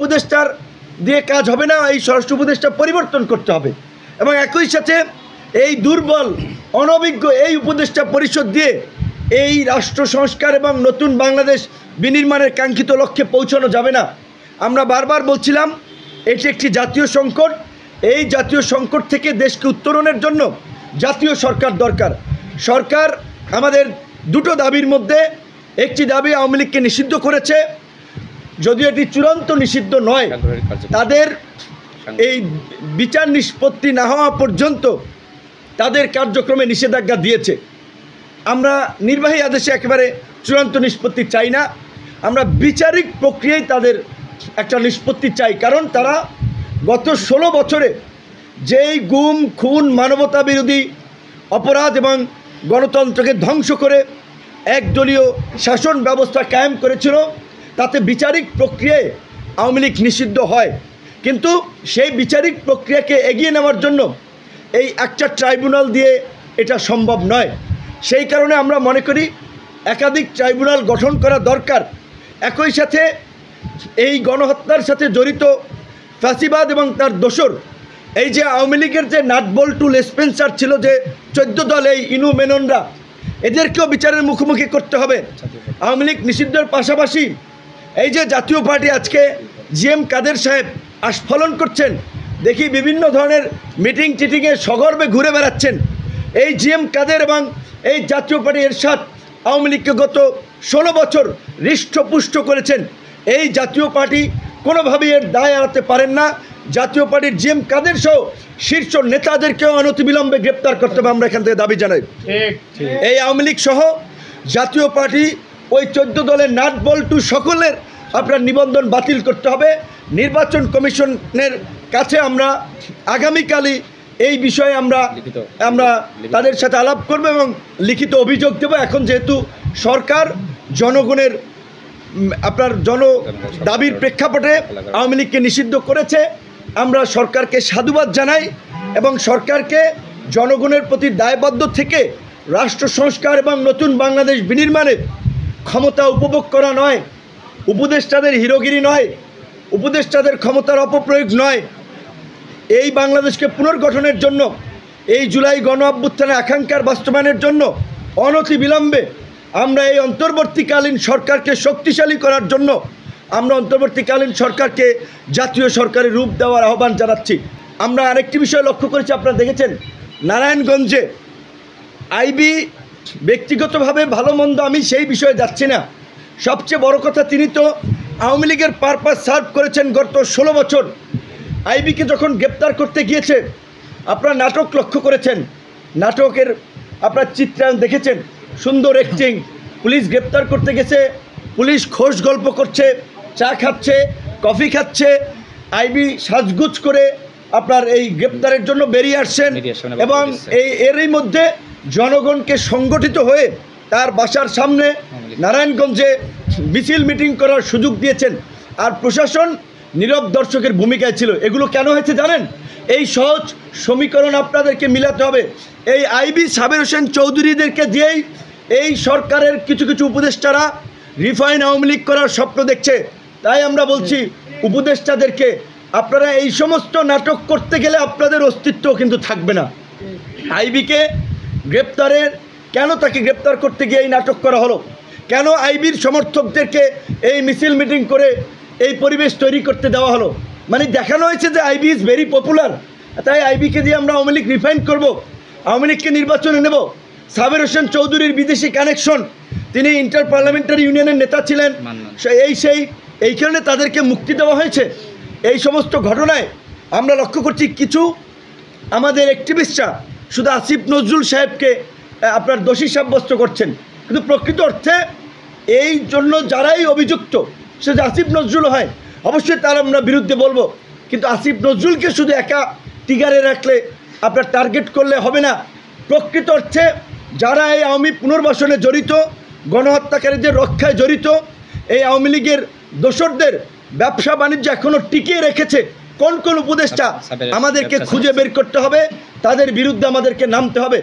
উপদেষ্টার দিয়ে কাজ হবে না, এই স্বরাষ্ট্র উপদেষ্টা পরিবর্তন করতে হবে এবং একই সাথে এই দুর্বল অনভিজ্ঞ এই উপদেষ্টা পরিষদ দিয়ে এই রাষ্ট্র সংস্কার এবং নতুন বাংলাদেশ বিনির্মাণের কাঙ্ক্ষিত লক্ষ্যে পৌঁছানো যাবে না। আমরা বারবার বলছিলাম এটি একটি জাতীয় সংকট, এই জাতীয় সংকট থেকে দেশকে উত্তরণের জন্য জাতীয় সরকার দরকার। সরকার আমাদের দুটো দাবির মধ্যে একটি দাবি আওয়ামী লীগকে নিষিদ্ধ করেছে, যদিও এটি চূড়ান্ত নিষিদ্ধ নয়, তাদের এই বিচার নিষ্পত্তি না হওয়া পর্যন্ত তাদের কার্যক্রমে নিষেধাজ্ঞা দিয়েছে। আমরা নির্বাহী আদেশে একেবারে চূড়ান্ত নিষ্পত্তি চাই না, আমরা বিচারিক প্রক্রিয়ায় তাদের একটা নিষ্পত্তি চাই। কারণ তারা গত 16 বছরে যেই গুম খুন মানবতা বিরোধী অপরাধ এবং গণতন্ত্রকে ধ্বংস করে একদলীয় শাসন ব্যবস্থা কায়েম করেছিল, তাতে বিচারিক প্রক্রিয়ায় আওয়ামী লীগ নিষিদ্ধ হয়। কিন্তু সেই বিচারিক প্রক্রিয়াকে এগিয়ে নেওয়ার জন্য এই একটা ট্রাইব্যুনাল দিয়ে এটা সম্ভব নয়। সেই কারণে আমরা মনে করি একাধিক ট্রাইব্যুনাল গঠন করা দরকার। একই সাথে এই গণহত্যার সাথে জড়িত ফ্যাসিবাদ এবং তার দোসর, এই যে আওয়ামী লীগের যে নাটবল্টু লেসপেন্সার ছিল, যে 14 দল এই ইনু মেননরা, এদেরকেও বিচারের মুখোমুখি করতে হবে। আওয়ামী লীগ নিষিদ্ধের পাশাপাশি এই যে জাতীয় পার্টি আজকে জিএম কাদের সাহেব আস্ফলন করছেন, দেখি বিভিন্ন ধরনের মিটিং টিটিংয়ে সগর্বে ঘুরে বেড়াচ্ছেন। এই জিএম কাদের এবং এই জাতীয় পার্টি এরশাদ আওয়ামী লীগকে গত 16 বছর হৃষ্টপুষ্ট করেছেন। এই জাতীয় পার্টি কোনোভাবেই এর দায় এড়াতে পারেন না। জাতীয় পার্টির জিএম কাদের সহ শীর্ষ নেতাদেরকেও অনতিবিলম্বে গ্রেপ্তার করতে হবে, আমরা এখান থেকে দাবি জানাই। এই আওয়ামী লীগ সহ জাতীয় পার্টি ওই 14 দলের নাট বল্টু সকলের আপনার নিবন্ধন বাতিল করতে হবে। নির্বাচন কমিশনের কাছে আমরা আগামীকালই এই বিষয়ে আমরা তাদের সাথে আলাপ করব এবং লিখিত অভিযোগ দেব। এখন যেহেতু সরকার জনগণের আপনার দাবির প্রেক্ষাপটে আওয়ামী লীগকে নিষিদ্ধ করেছে, আমরা সরকারকে সাধুবাদ জানাই এবং সরকারকে জনগণের প্রতি দায়বদ্ধ থেকে রাষ্ট্র সংস্কার এবং নতুন বাংলাদেশ বিনির্মাণে ক্ষমতা উপভোগ করা নয়, উপদেষ্টাদের হিরোগিরি নয়, উপদেষ্টাদের ক্ষমতার অপপ্রয়োগ নয়, এই বাংলাদেশকে পুনর্গঠনের জন্য, এই জুলাই গণ অভ্যুত্থানের আকাঙ্ক্ষার বাস্তবায়নের জন্য অনতিবিলম্বে আমরা এই অন্তর্বর্তীকালীন সরকারকে শক্তিশালী করার জন্য আমরা অন্তর্বর্তীকালীন সরকারকে জাতীয় সরকারের রূপ দেওয়ার আহ্বান জানাচ্ছি। আমরা আরেকটি বিষয় লক্ষ্য করেছি, আপনারা দেখেছেন নারায়ণগঞ্জে আইবি ব্যক্তিগতভাবে ভালো মন্দ আমি সেই বিষয়ে যাচ্ছি না, সবচেয়ে বড় কথা তিনি তো আওয়ামী লীগের পারপাস সার্ভ করেছেন গত 16 বছর। আইবিকে যখন গ্রেপ্তার করতে গিয়েছে আপনারা নাটক লক্ষ্য করেছেন, নাটকের আপনার চিত্রায়ন দেখেছেন, সুন্দর অ্যাক্টিং। পুলিশ গ্রেপ্তার করতে গেছে, পুলিশ খোশ গল্প করছে, চা খাচ্ছে, কফি খাচ্ছে, আইবি সাজগুজ করে আপনার এই গ্রেপ্তারের জন্য বেরিয়ে আসছেন এবং এরই মধ্যে জনগণকে সংগঠিত হয়ে তার বাসার সামনে নারায়ণগঞ্জে মিছিল মিটিং করার সুযোগ দিয়েছেন। আর প্রশাসন নীরব দর্শকের ভূমিকায় ছিল। এগুলো কেন হয়েছে জানেন? এই সহজ সমীকরণ আপনাদেরকে মিলাতে হবে। এই আইবি সাবের হোসেন চৌধুরীদেরকে দিয়েই এই সরকারের কিছু কিছু উপদেষ্টারা রিফাইন আওয়ামী লীগ করার স্বপ্ন দেখছে। তাই আমরা বলছি উপদেষ্টাদেরকে, আপনারা এই সমস্ত নাটক করতে গেলে আপনাদের অস্তিত্ব কিন্তু থাকবে না। আইবিকে গ্রেপ্তারের কেন তাকে গ্রেপ্তার করতে গিয়ে এই নাটক করা হলো? কেন আইবির সমর্থকদেরকে এই মিছিল মিটিং করে এই পরিবেশ তৈরি করতে দেওয়া হলো? মানে দেখানো হয়েছে যে আইবি ইজ ভেরি পপুলার, তাই আইবিকে দিয়ে আমরা আওয়ামী লীগ রিফাইন করবো, আওয়ামী লীগকে নির্বাচনে নেব। সাবের হোসেন চৌধুরীর বিদেশি কানেকশন, তিনি ইন্টার পার্লামেন্টারি ইউনিয়নের নেতা ছিলেন, এই কারণে তাদেরকে মুক্তি দেওয়া হয়েছে। এই সমস্ত ঘটনায় আমরা লক্ষ্য করছি কিছু আমাদের অ্যাক্টিভিস্টরা শুধু আসিফ নজরুল সাহেবকে আপনার দোষী সাব্যস্ত করছেন, কিন্তু প্রকৃত অর্থে এই জন্য যারাই অভিযুক্ত, সে যে আসিফ নজরুল হয় অবশ্যই তার আমরা বিরুদ্ধে বলবো, কিন্তু আসিফ নজরুলকে শুধু একা টিগারে রাখলে আপনার টার্গেট করলে হবে না। প্রকৃত অর্থে যারা এই আওয়ামী পুনর্বাসনে জড়িত, গণহত্যাকারীদের রক্ষায় জড়িত, এই আওয়ামী লীগের দোসরদের ব্যবসা বাণিজ্য এখনও টিকিয়ে রেখেছে, কোন কোন উপদেষ্টা আমাদেরকে খুঁজে বের করতে হবে, তাদের বিরুদ্ধে আমাদেরকে নামতে হবে।